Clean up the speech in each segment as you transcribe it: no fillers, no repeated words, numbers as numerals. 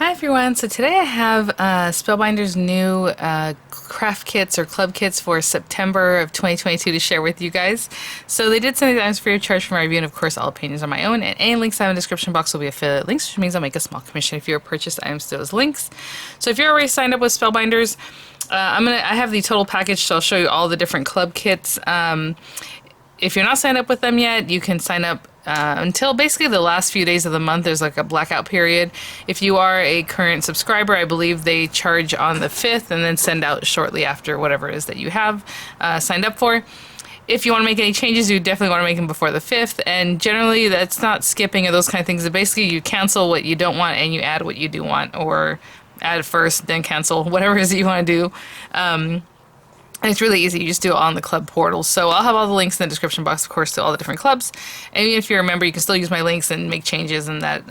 Hi everyone, so today I have Spellbinders new craft kits or club kits for September of 2022 to share with you guys. So they did send these items free of charge for my review, and of course all opinions are my own, and any links I have in the description box will be affiliate links, which means I'll make a small commission if you purchase items to those links. So if you're already signed up with Spellbinders, I have the total package, so I'll show you all the different club kits. If you're not signed up with them yet, you can sign up until basically the last few days of the month. There's like a blackout period. If you are a current subscriber, I believe they charge on the 5th and then send out shortly after whatever it is that you have signed up for. If you want to make any changes, you definitely want to make them before the 5th, and generally that's not skipping or those kind of things. Basically, you cancel what you don't want and you add what you do want, or add first, then cancel, whatever it is that you want to do. And it's really easy. You just do it on the club portal. So I'll have all the links in the description box, of course, to all the different clubs. And even if you're a member, you can still use my links and make changes, and that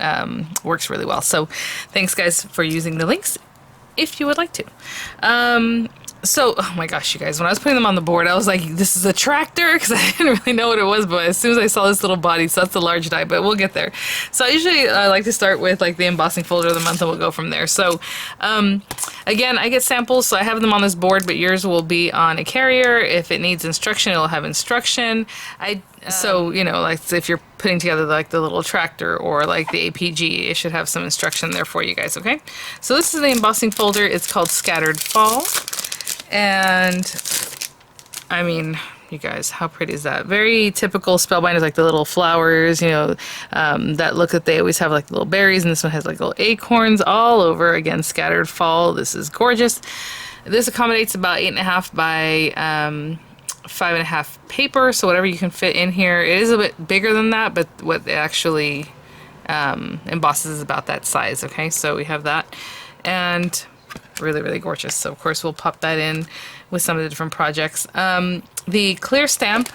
works really well. So thanks, guys, for using the links if you would like to. So, oh my gosh, you guys, when I was putting them on the board, I was like, this is a tractor, because I didn't really know what it was, but as soon as I saw this little body, so that's the large die, but we'll get there. So I usually like to start with like the embossing folder of the month, and we'll go from there. So, again, I get samples, so I have them on this board, but yours will be on a carrier. If it needs instruction, it'll have instruction. So, you know, like if you're putting together like the little tractor or like the APG, it should have some instruction there for you guys, okay? So this is the embossing folder. It's called Scattered Fall. And I mean, you guys, how pretty is that? Very typical Spellbinders, like the little flowers, you know, that look that they always have like little berries, and this one has like little acorns all over. Again, Scattered Fall. This is gorgeous. This accommodates about 8.5 by 5.5 paper, so whatever you can fit in here. It is a bit bigger than that, but what it actually embosses is about that size. Okay, so we have that, and really, really gorgeous. So of course we'll pop that in with some of the different projects. The clear stamp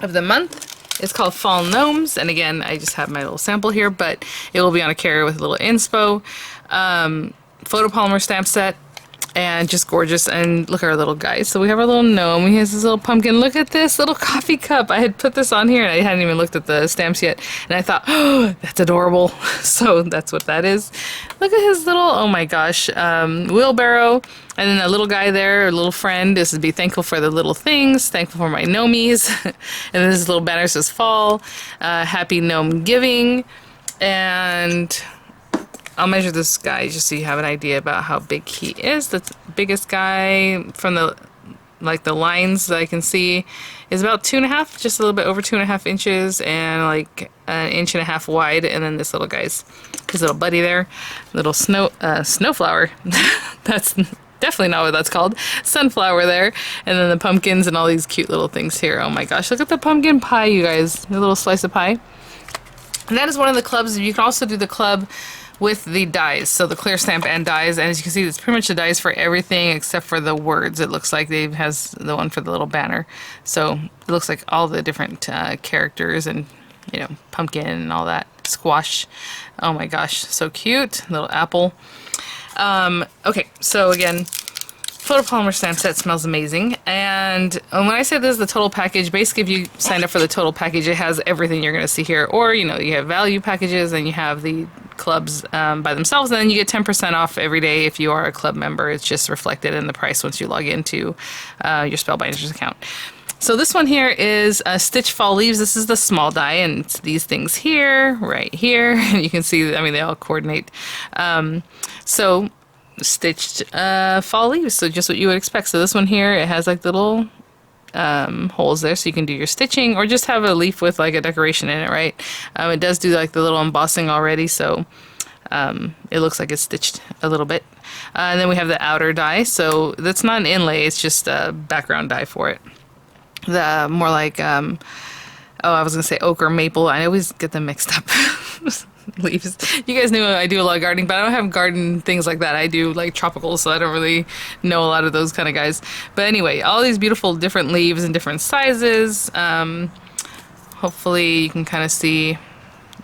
of the month is called Fall Gnomes, and again, I just have my little sample here, but it will be on a carrier with a little inspo. Photopolymer stamp set, and just gorgeous. And look at our little guy. So we have our little gnome. He has this little pumpkin. Look at this little coffee cup. I had put this on here and I hadn't even looked at the stamps yet, and I thought, oh, that's adorable. So that's what that is. Look at his little, oh my gosh, wheelbarrow, and then a little guy there, a little friend. This is be thankful for the little things, thankful for my gnomies. And then this little banner says fall, happy gnome giving. And I'll measure this guy just so you have an idea about how big he is. The biggest guy from the lines that I can see is about 2.5, just a little bit over 2.5 inches, and like 1.5 inches wide. And then this little guy's his little buddy there, little snowflower. That's definitely not what that's called. Sunflower there, and then the pumpkins and all these cute little things here. Oh my gosh, look at the pumpkin pie, you guys. The little slice of pie. And that is one of the clubs. You can also do the club with the dies, so the clear stamp and dies, and as you can see, it's pretty much the dies for everything except for the words. It looks like they has the one for the little banner, so it looks like all the different characters, and you know, pumpkin and all that, squash. Oh my gosh, so cute, little apple. Okay, so again, photopolymer stamp set smells amazing. And when I say this is the total package, basically if you sign up for the total package, it has everything you're going to see here. Or, you know, you have value packages, and you have the clubs by themselves, and then you get 10% off every day if you are a club member. It's just reflected in the price once you log into your Spellbinders account. So this one here is Stitch Fall Leaves. This is the small die, and it's these things here, right here. You can see, I mean, they all coordinate. So stitched fall leaves, so just what you would expect. So this one here, it has like little holes there, so you can do your stitching or just have a leaf with like a decoration in it, right? It does do like the little embossing already, so it looks like it's stitched a little bit. And then we have the outer die, so that's not an inlay, it's just a background die for it. The more like oh, I was gonna say oak or maple. I always get them mixed up. Leaves. You guys know I do a lot of gardening, but I don't have garden things like that. I do like tropicals, so I don't really know a lot of those kind of guys. But anyway, all these beautiful different leaves in different sizes. Hopefully you can kind of see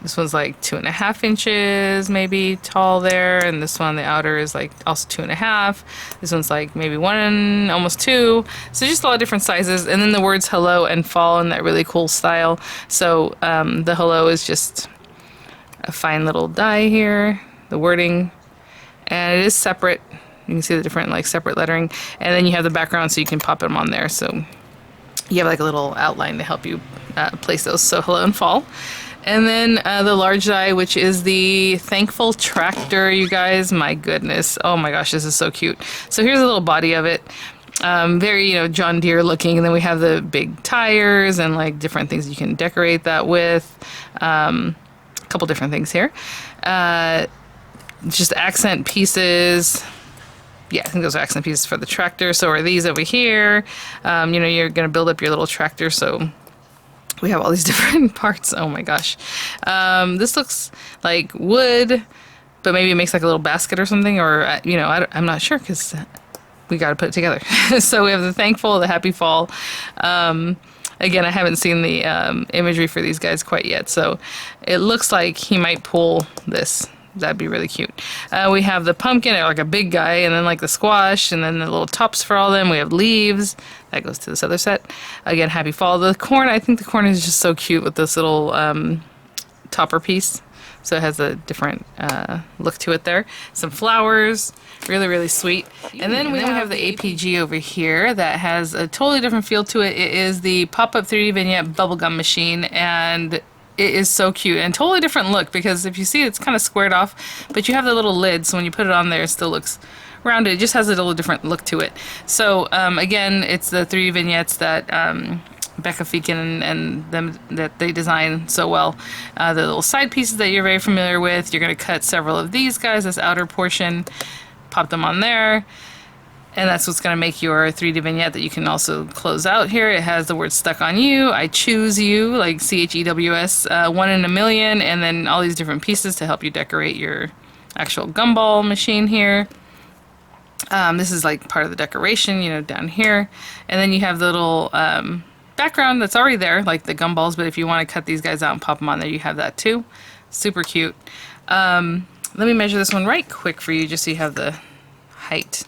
this one's like 2.5 inches maybe tall there, and this one, the outer, is like also 2.5. This one's like maybe 1, almost 2. So just a lot of different sizes. And then the words hello and fall in that really cool style. So the hello is just a fine little die here. The wording and it is separate. You can see the different like separate lettering, and then you have the background so you can pop them on there. So you have like a little outline to help you place those. So hello and fall. And then the large die, which is the Thankful Tractor, you guys. My goodness. Oh my gosh, this is so cute. So here's a little body of it. Very, John Deere looking. And then we have the big tires and like different things you can decorate that with. A couple different things here. Just accent pieces. Yeah, I think those are accent pieces for the tractor. So are these over here. You're going to build up your little tractor. So we have all these different parts. Oh my gosh. This looks like wood, but maybe it makes like a little basket or something. Or, I'm not sure because we got to put it together. So we have the thankful, the happy fall. Again, I haven't seen the imagery for these guys quite yet. So it looks like he might pull this. That'd be really cute. We have the pumpkin, or like a big guy, and then like the squash, and then the little tops for all of them. We have leaves. That goes to this other set. Again, happy fall. The corn, I think the corn is just so cute with this little topper piece. So it has a different look to it there. Some flowers, really, really sweet. And then we have the APG over here that has a totally different feel to it. It is the pop-up 3D vignette bubblegum machine, and it is so cute and totally different look because if you see it's kind of squared off, but you have the little lid, so when you put it on there, it still looks rounded. It just has a little different look to it. So again, it's the 3D vignettes that Becca Feakin and them that they design so well. The little side pieces that you're very familiar with. You're going to cut several of these guys, this outer portion, pop them on there. And that's what's going to make your 3D vignette that you can also close out here. It has the word stuck on you, I choose you, like CHEWS, 1 in a million, and then all these different pieces to help you decorate your actual gumball machine here. This is like part of the decoration, down here. And then you have the little background that's already there, like the gumballs, but if you want to cut these guys out and pop them on there, you have that too. Super cute. Let me measure this one right quick for you just so you have the height.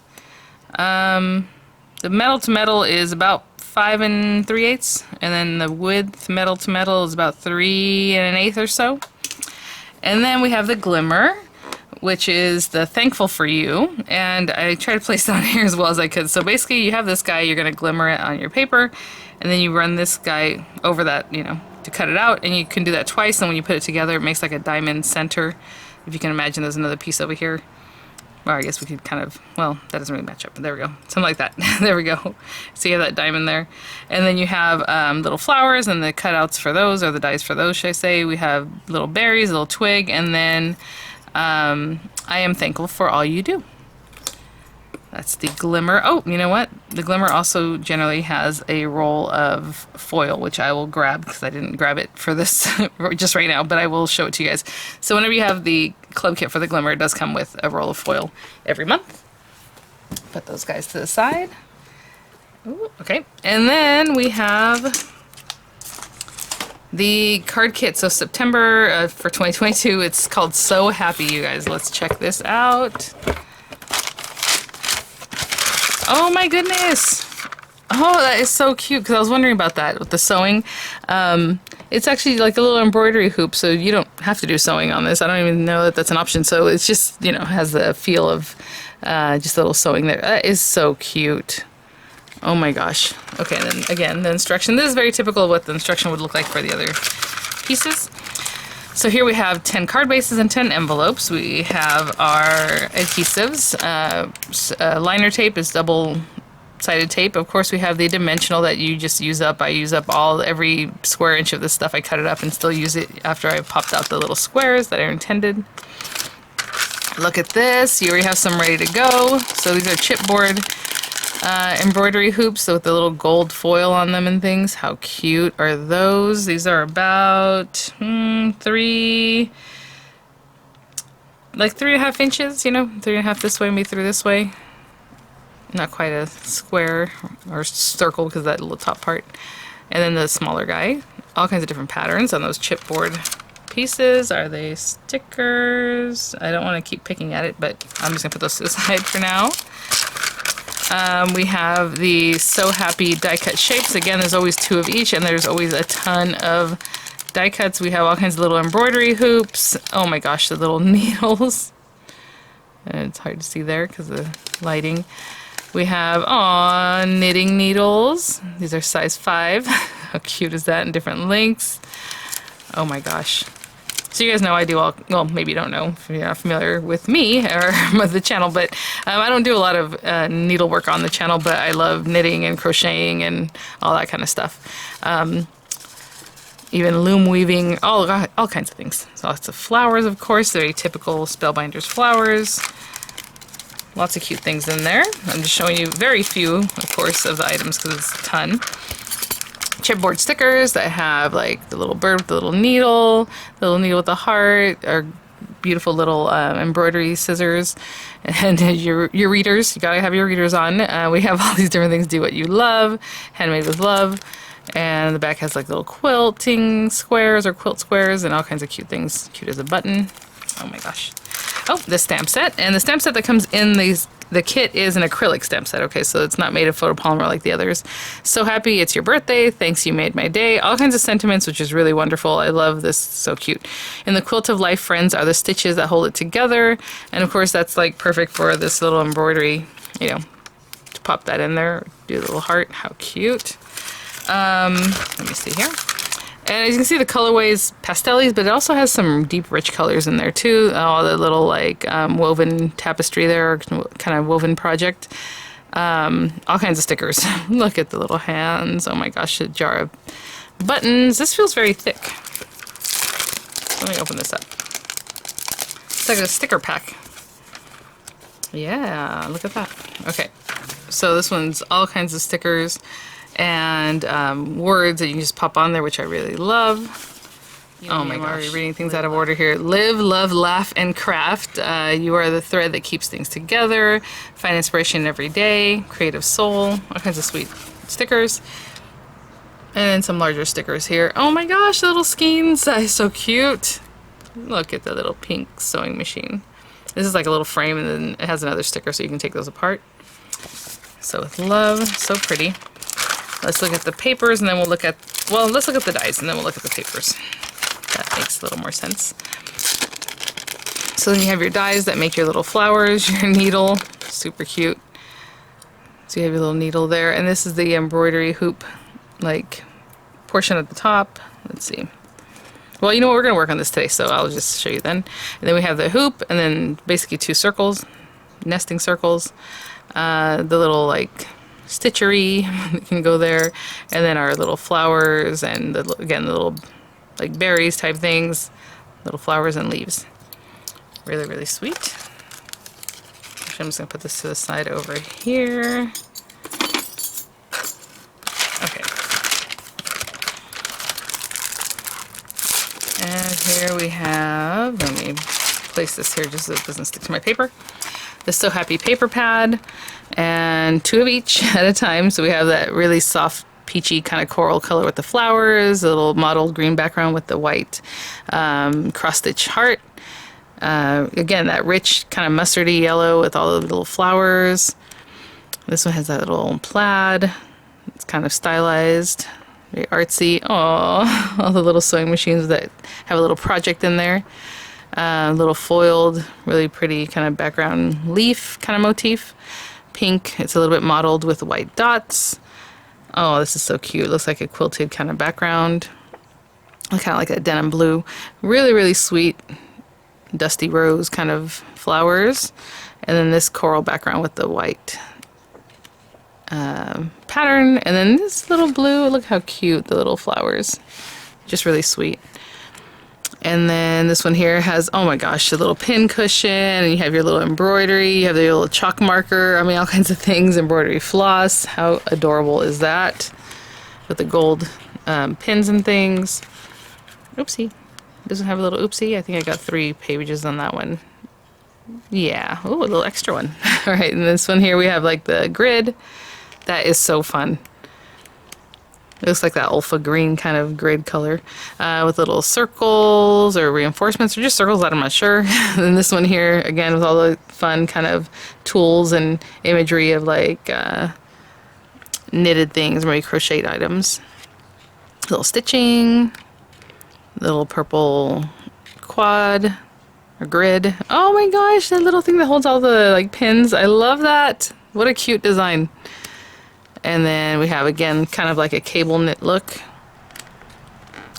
The metal to metal is about 5 3/8, and then the width metal to metal is about 3 1/8 or so. And then we have the glimmer, which is the thankful for you, and I try to place it on here as well as I could. So basically you have this guy, you're going to glimmer it on your paper, and then you run this guy over that, to cut it out, and you can do that twice, and when you put it together it makes like a diamond center. If you can imagine, there's another piece over here. Well, I guess we could kind of, well, that doesn't really match up, but there we go. Something like that. There we go. So you have that diamond there. And then you have little flowers and the cutouts for those, or the dies for those, should I say. We have little berries, a little twig, and then I am thankful for all you do. That's the glimmer. Oh, you know what? The glimmer also generally has a roll of foil, which I will grab because I didn't grab it for this just right now, but I will show it to you guys. So whenever you have the club kit for the glimmer, it does come with a roll of foil every month. Put those guys to the side. Ooh, okay. And then we have the card kit. So September for 2022, it's called So Happy, you guys. Let's check this out. Oh my goodness! Oh, that is so cute, because I was wondering about that with the sewing. It's actually like a little embroidery hoop, so you don't have to do sewing on this. I don't even know that that's an option, so it's just, has the feel of just a little sewing there. That is so cute. Oh my gosh. Okay, and then again, the instruction. This is very typical of what the instruction would look like for the other pieces. So here we have 10 card bases and 10 envelopes. We have our adhesives. Liner tape is double-sided tape. Of course, we have the dimensional that you just use up. I use up every square inch of this stuff. I cut it up and still use it after I popped out the little squares that are intended. Look at this. You already have some ready to go. So these are chipboard embroidery hoops with the little gold foil on them and things. How cute are those? These are about 3.5 inches, 3.5 this way, maybe 3 this way. Not quite a square or circle because that little top part. And then the smaller guy. All kinds of different patterns on those chipboard pieces. Are they stickers? I don't want to keep picking at it, but I'm just going to put those to the side for now. We have the So Happy die cut shapes. Again, there's always 2 of each, and there's always a ton of die cuts. We have all kinds of little embroidery hoops. Oh my gosh, the little needles. And it's hard to see there because of the lighting. We have, knitting needles. These are size 5. How cute is that, in different lengths? Oh my gosh. So you guys know I do all, well, maybe you don't know if you're not familiar with me or with the channel, but I don't do a lot of needlework on the channel, but I love knitting and crocheting and all that kind of stuff. Even loom weaving, all kinds of things. So lots of flowers, of course, very typical Spellbinders flowers. Lots of cute things in there. I'm just showing you very few, of course, of the items because it's a ton. Chipboard stickers that have like the little bird with the little needle with the heart, or beautiful little embroidery scissors, and your readers. You gotta have your readers on. We have all these different things. Do what you love, handmade with love, and the back has like little quilting squares or quilt squares and all kinds of cute things. Cute as a button. Oh my gosh. Oh, the stamp set, and the stamp set that comes in the kit is an acrylic stamp set, okay, so it's not made of photopolymer like the others. So happy it's your birthday, thanks you made my day, all kinds of sentiments, which is really wonderful. I love this, so cute. And the quilt of life friends are the stitches that hold it together, and of course that's like perfect for this little embroidery, you know, to pop that in there, do a little heart, how cute. Let me see here. And as you can see, the colorway is pastel-y, but it also has some deep, rich colors in there too. All the little like woven tapestry there, kind of woven project. All kinds of stickers. Look at the little hands. Oh my gosh, a jar of buttons. This feels very thick. Let me open this up. It's like a sticker pack. Yeah, look at that. Okay, so this one's all kinds of stickers and words that you can just pop on there, which I really love. Oh my gosh, I'm already reading things out of order here. Live, love, laugh, and craft. You are the thread that keeps things together. Find inspiration every day. Creative soul. All kinds of sweet stickers. And then some larger stickers here. Oh my gosh, the little skeins. That is so cute. Look at the little pink sewing machine. This is like a little frame, and then it has another sticker so you can take those apart. So with love, so pretty. Let's look at the papers, and then we'll look at, well, let's look at the dies, and then we'll look at the papers. That makes a little more sense. So then you have your dies that make your little flowers, your needle, super cute. So you have your little needle there, and this is the embroidery hoop, like, portion at the top. Let's see. Well, you know what, we're going to work on this today, so I'll just show you then. And then we have the hoop, and then basically 2 circles, nesting circles. The little, like, stitchery can go there, and then our little flowers, and again the little like berries type things, little flowers and leaves. Really, really sweet. Actually, I'm just gonna put this to the side over here. Okay. And here we have, let me place this here just so it doesn't stick to my paper. The So Happy paper pad, and 2 of each at a time. So we have that really soft, peachy kind of coral color with the flowers, a little mottled green background with the white cross-stitch heart. Again, that rich kind of mustardy yellow with all the little flowers. This one has that little plaid. It's kind of stylized, very artsy. Aww, all the little sewing machines that have a little project in there. Little foiled, really pretty kind of background leaf kind of motif. Pink, it's a little bit mottled with white dots. Oh, this is so cute. It looks like a quilted kind of background. Kind of like a denim blue. Really, really sweet, dusty rose kind of flowers. And then this coral background with the white pattern. And then this little blue, look how cute, the little flowers. Just really sweet. And then this one here has, oh my gosh, a little pin cushion, and you have your little embroidery, you have your little chalk marker, I mean all kinds of things, embroidery floss. How adorable is that? With the gold pins and things. Oopsie. Doesn't have a little oopsie. I think I got 3 pages on that one. Yeah. Oh, a little extra one. All right, and this one here we have like the grid. That is so fun. It looks like that Ulfa green kind of grid color with little circles or reinforcements or just circles that I'm not sure. And this one here, again, with all the fun kind of tools and imagery of like knitted things, maybe crocheted items. Little stitching, little purple quad, or grid. Oh my gosh, that little thing that holds all the like pins. I love that. What a cute design. And then we have again kind of like a cable knit look.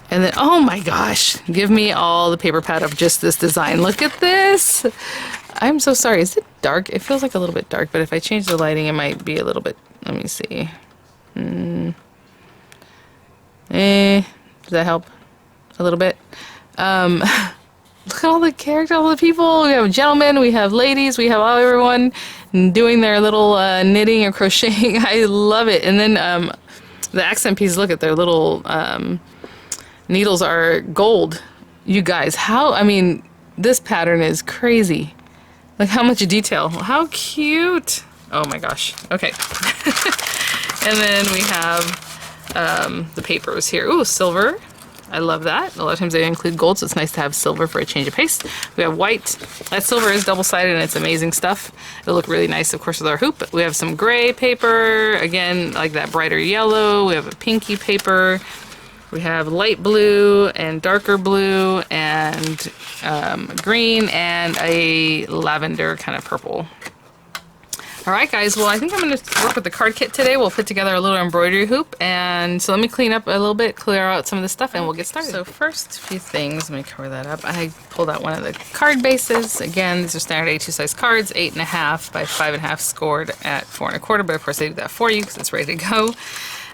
And then, oh my gosh, give me all the paper pad of just this design. Look at this. I'm so sorry. Is it dark? It feels like a little bit dark, but if I change the lighting, it might be a little bit. Let me see. Does that help a little bit? Look at all the characters, all the people. We have gentlemen, we have ladies, we have everyone doing their little knitting or crocheting. I love it. And then the accent pieces, look at their little needles are gold. You guys, how, I mean, this pattern is crazy. Like how much detail. How cute. Oh my gosh. Okay. And then we have the papers here. Ooh, silver. I love that. A lot of times they include gold, so it's nice to have silver for a change of pace. We have white. That silver is double-sided and it's amazing stuff. It'll look really nice, of course, with our hoop. We have some gray paper, again, like that brighter yellow. We have a pinky paper. We have light blue and darker blue and green and a lavender kind of purple. All right, guys, well, I think I'm going to work with the card kit today. We'll put together a little embroidery hoop, and so let me clean up a little bit, clear out some of this stuff, and we'll get started. So first few things, let me cover that up. I pulled out one of the card bases. Again, these are standard A2 size cards, 8.5 by 5.5, scored at 4.25, but of course I do that for you because it's ready to go.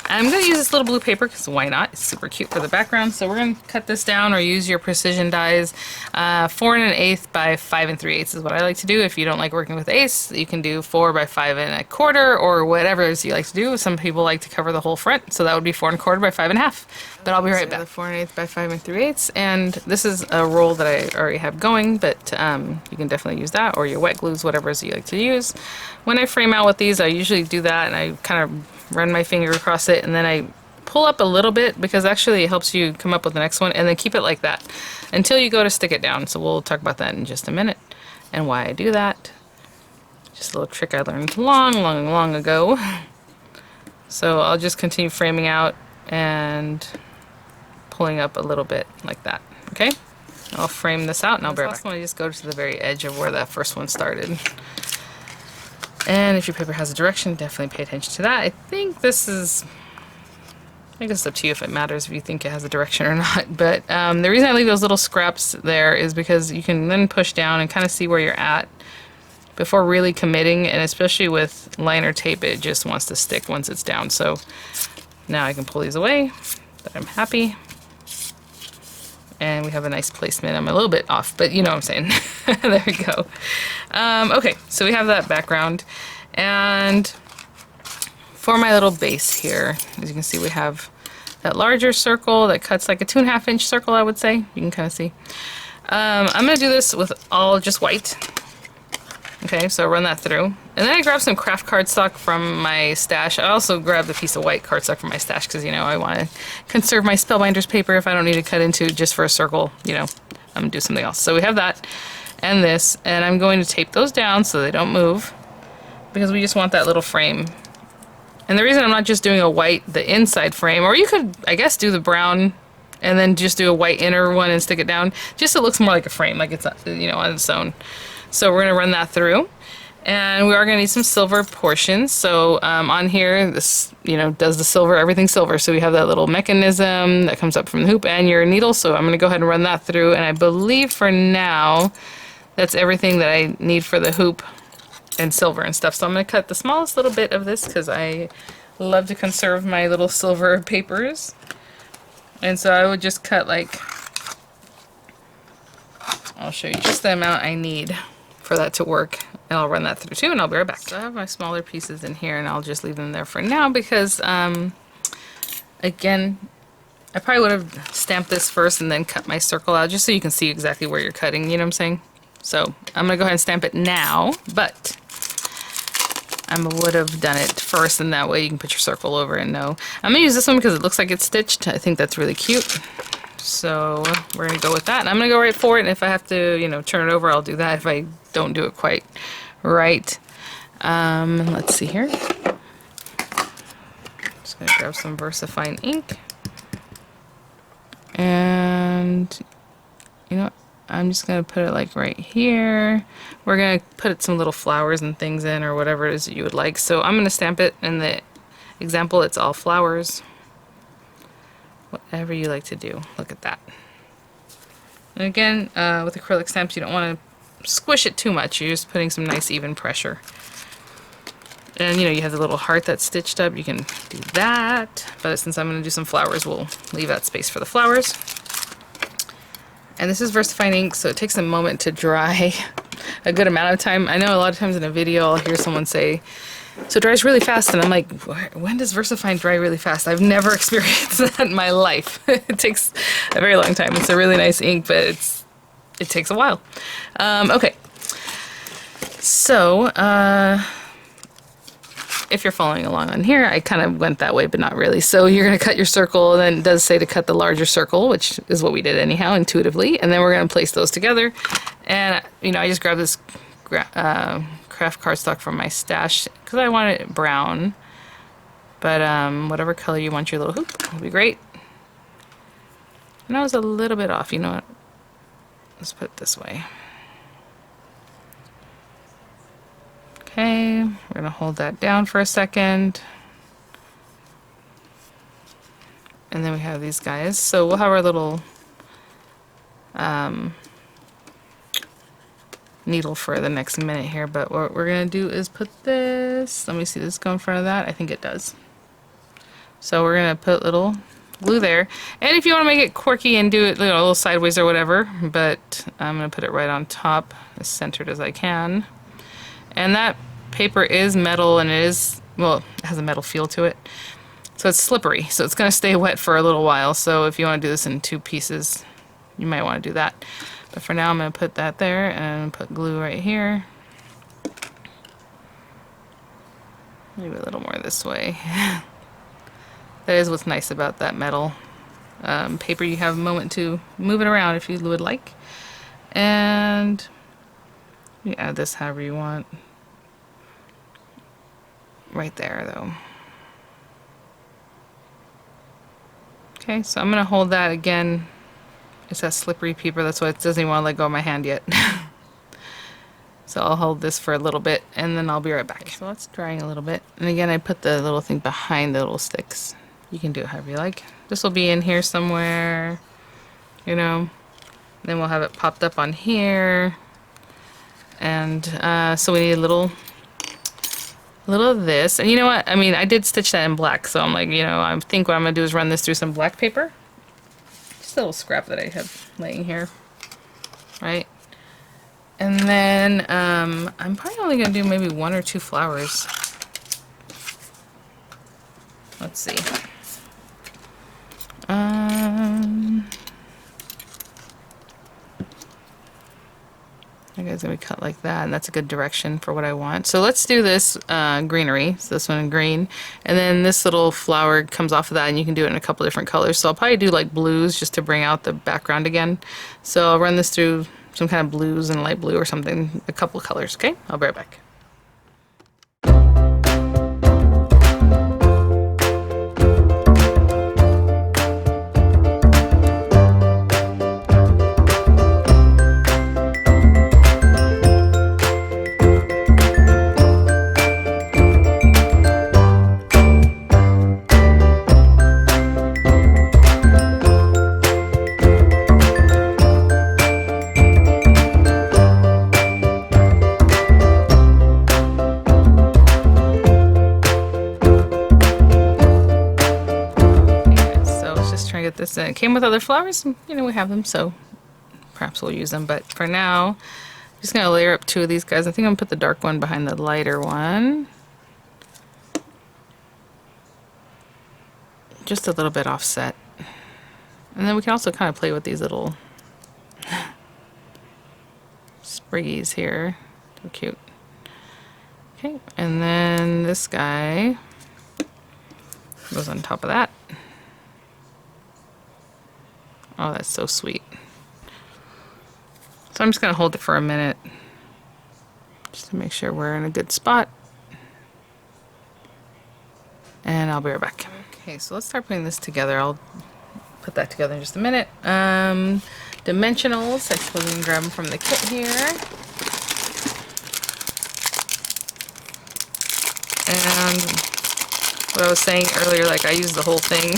I'm going to use this little blue paper because why not? It's super cute for the background. So we're going to cut this down or use your precision dies. 4 1/8 by 5 3/8 is what I like to do. If you don't like working with ace, you can do 4 by 5 1/4 or whatever it is you like to do. Some people like to cover the whole front, so that would be 4 1/4 by 5.5. But I'll be right back. 4 1/8 by 5 3/8, and this is a roll that I already have going, but you can definitely use that or your wet glues, whatever it is you like to use. When I frame out with these, I usually do that, and I kind of run my finger across it, and then I pull up a little bit because actually it helps you come up with the next one, and then keep it like that until you go to stick it down. So we'll talk about that in just a minute and why I do that. Just a little trick I learned long ago. So I'll just continue framing out and pulling up a little bit like that. Okay, I'll frame this out and I'll be right back. I just go to the very edge of where that first one started. And if your paper has a direction, definitely pay attention to that. I think this is, I guess it's up to you if it matters if you think it has a direction or not. But the reason I leave those little scraps there is because you can then push down and kind of see where you're at before really committing. And especially with liner tape, it just wants to stick once it's down. So now I can pull these away, but I'm happy. And we have a nice placement. I'm a little bit off, but you know what I'm saying. There we go. Okay, so we have that background. And for my little base here, as you can see, we have that larger circle that cuts like a 2.5 inch circle, I would say. You can kind of see. I'm going to do this with all just white. Okay, so run that through. And then I grabbed some craft cardstock from my stash. I also grabbed a piece of white cardstock from my stash because, you know, I want to conserve my Spellbinders paper if I don't need to cut into just for a circle, you know, I'm going to do something else. So we have that and this, and I'm going to tape those down so they don't move because we just want that little frame. And the reason I'm not just doing a white, the inside frame, or you could, I guess, do the brown and then just do a white inner one and stick it down, just so it looks more like a frame, like it's, you know, on its own. So we're going to run that through, and we are going to need some silver portions. So on here, this, you know, does the silver, everything silver. So we have that little mechanism that comes up from the hoop and your needle. So I'm going to go ahead and run that through, and I believe for now that's everything that I need for the hoop and silver and stuff. So I'm going to cut the smallest little bit of this because I love to conserve my little silver papers. And so I would just cut like, I'll show you just the amount I need for that to work, and I'll run that through too, and I'll be right back. So I have my smaller pieces in here, and I'll just leave them there for now because, again, I probably would have stamped this first and then cut my circle out just so you can see exactly where you're cutting, you know what I'm saying? So I'm going to go ahead and stamp it now, but I would have done it first, and that way you can put your circle over and know. I'm going to use this one because it looks like it's stitched. I think that's really cute. So we're going to go with that, and I'm going to go right for it, and if I have to, you know, turn it over, I'll do that if I don't do it quite right. Let's see here. Just going to grab some VersaFine ink, and you know what? I'm just going to put it like right here. We're going to put some little flowers and things in or whatever it is that you would like. So I'm going to stamp it in the example. It's all flowers. Whatever you like to do. Look at that. And again, with acrylic stamps, you don't want to squish it too much. You're just putting some nice even pressure. And you know, you have the little heart that's stitched up. You can do that. But since I'm going to do some flowers, we'll leave that space for the flowers. And this is VersaFine ink, so it takes a moment to dry a good amount of time. I know a lot of times in a video I'll hear someone say, so it dries really fast, and I'm like, when does VersaFine dry really fast? I've never experienced that in my life. It takes a very long time. It's a really nice ink, but it takes a while. Okay, so if you're following along on here, I kind of went that way, but not really. So you're going to cut your circle, and then it does say to cut the larger circle, which is what we did anyhow, intuitively. And then we're going to place those together. And, you know, I just grabbed this craft cardstock from my stash because I want it brown. But whatever color you want your little hoop will be great. And I was a little bit off. You know what? Let's put it this way. Okay, we're going to hold that down for a second. And then we have these guys. So we'll have our little needle for the next minute here. But what we're going to do is put this, let me see, does this go in front of that? I think it does. So we're going to put little glue there. And if you want to make it quirky and do it, you know, a little sideways or whatever, but I'm going to put it right on top, as centered as I can. And that paper is metal, and it is, well, it has a metal feel to it. So it's slippery, so it's going to stay wet for a little while. So if you want to do this in 2 pieces, you might want to do that. But for now, I'm going to put that there and put glue right here. Maybe a little more this way. That is what's nice about that metal paper. You have a moment to move it around if you would like. And you add this however you want. Right there, though. Okay, so I'm going to hold that again. It's that slippery paper, that's why it doesn't even want to let go of my hand yet. So I'll hold this for a little bit, and then I'll be right back. Okay, so it's drying a little bit. And again, I put the little thing behind the little sticks. You can do it however you like. This will be in here somewhere, you know. Then we'll have it popped up on here. And so we need a little of this. And you know what? I mean, I did stitch that in black, so I'm like, you know, I think what I'm going to do is run this through some black paper. Just a little scrap that I have laying here. Right? And then I'm probably only going to do maybe 1 or 2 flowers. Let's see. I guess it's going to be cut like that, and that's a good direction for what I want. So let's do this greenery, so this one in green, and then this little flower comes off of that, and you can do it in a couple different colors. So I'll probably do like blues just to bring out the background again. So I'll run this through some kind of blues and light blue or something, a couple colors, okay? I'll be right back. This it came with other flowers, and, you know, we have them, so perhaps we'll use them. But for now, I'm just gonna layer up 2 of these guys. I think I'm gonna put the dark one behind the lighter one, just a little bit offset. And then we can also kind of play with these little spriggies here. So cute. Okay, and then this guy goes on top of that. Oh, that's so sweet. So I'm just going to hold it for a minute just to make sure we're in a good spot. And I'll be right back. Okay, so let's start putting this together. I'll put that together in just a minute. dimensionals. I suppose we can grab them from the kit here. And what I was saying earlier, like I use the whole thing,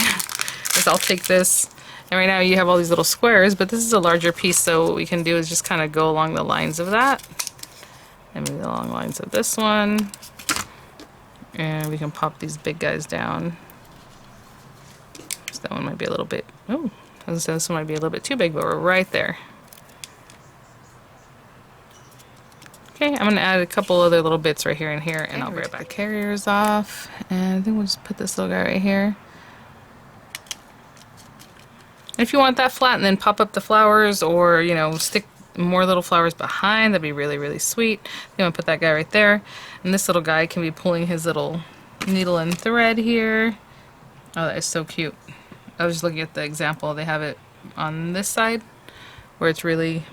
is I'll take this, and right now you have all these little squares, but this is a larger piece, so what we can do is just kind of go along the lines of that, and maybe along the lines of this one, and we can pop these big guys down. So that one might be a little bit, oh, I was gonna say this one might be a little bit too big, but we're right there. Okay, I'm gonna add a couple other little bits right here and here, and I'll be right back. The carriers off, and I think we'll just put this little guy right here. And if you want that flat and then pop up the flowers, or you know, stick more little flowers behind, that'd be really, really sweet. You want to put that guy right there, and this little guy can be pulling his little needle and thread here. Oh, that is so cute. I was just looking at the example. They have it on this side, where it's really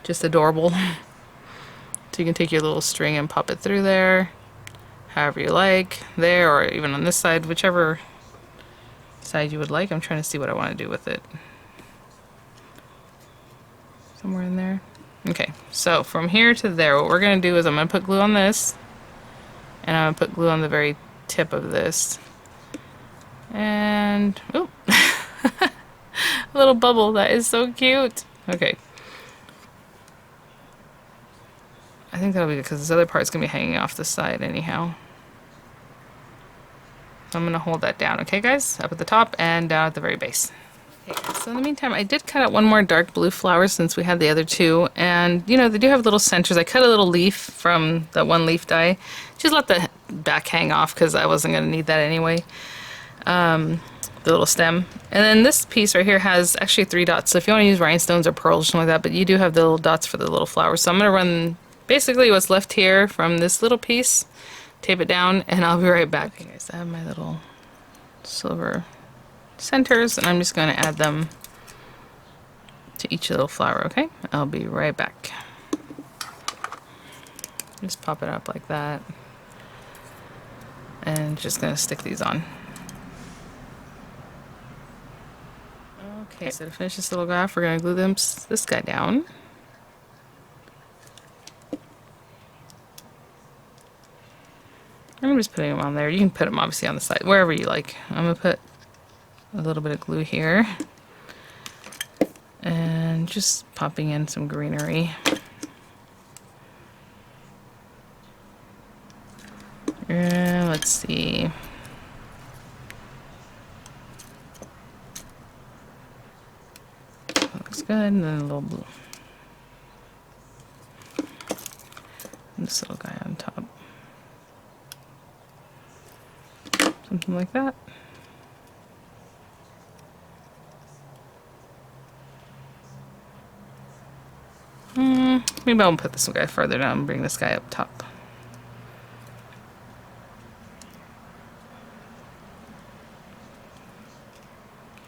just adorable. So you can take your little string and pop it through there, however you like, there, or even on this side, whichever side you would like. I'm trying to see what I want to do with it. Somewhere in there. Okay, so from here to there, what we're going to do is I'm going to put glue on this, and I'm going to put glue on the very tip of this. And, oh, a little bubble. That is so cute. Okay. I think that'll be good because this other part's going to be hanging off the side anyhow. So I'm going to hold that down, okay guys? Up at the top and down at the very base. Okay, so in the meantime, I did cut out one more dark blue flower since we had the other two. And, you know, they do have little centers. I cut a little leaf from that one leaf die. Just let the back hang off because I wasn't going to need that anyway. The little stem. And then this piece right here has actually 3 dots. So if you want to use rhinestones or pearls or something like that, but you do have the little dots for the little flowers. So I'm going to run basically what's left here from this little piece, tape it down, and I'll be right back. Okay guys, I have my little silver centers, and I'm just going to add them to each little flower, okay? I'll be right back. Just pop it up like that. And just going to stick these on. Okay, so to finish this little graph, we're going to glue this guy down. I'm just putting them on there. You can put them obviously on the side, wherever you like. I'm going to put a little bit of glue here. And just popping in some greenery. And let's see. That looks good. And then a little blue. And this little guy on top. Something like that. Maybe I'll put this guy further down and bring this guy up top.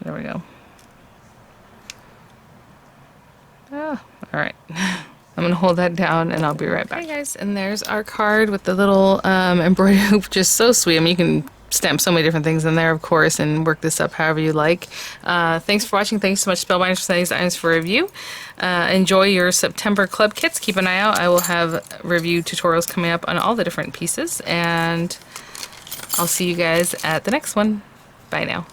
There we go. Ah, alright. I'm going to hold that down and I'll be right back. Hey guys, and there's our card with the little embroidery hoop, just so sweet. I mean, you can stamp so many different things in there, of course, and work this up however you like. Thanks for watching. Thanks so much, Spellbinders, for sending these items for review. Enjoy your September club kits. Keep an eye out. I will have review tutorials coming up on all the different pieces, and I'll see you guys at the next one. Bye now.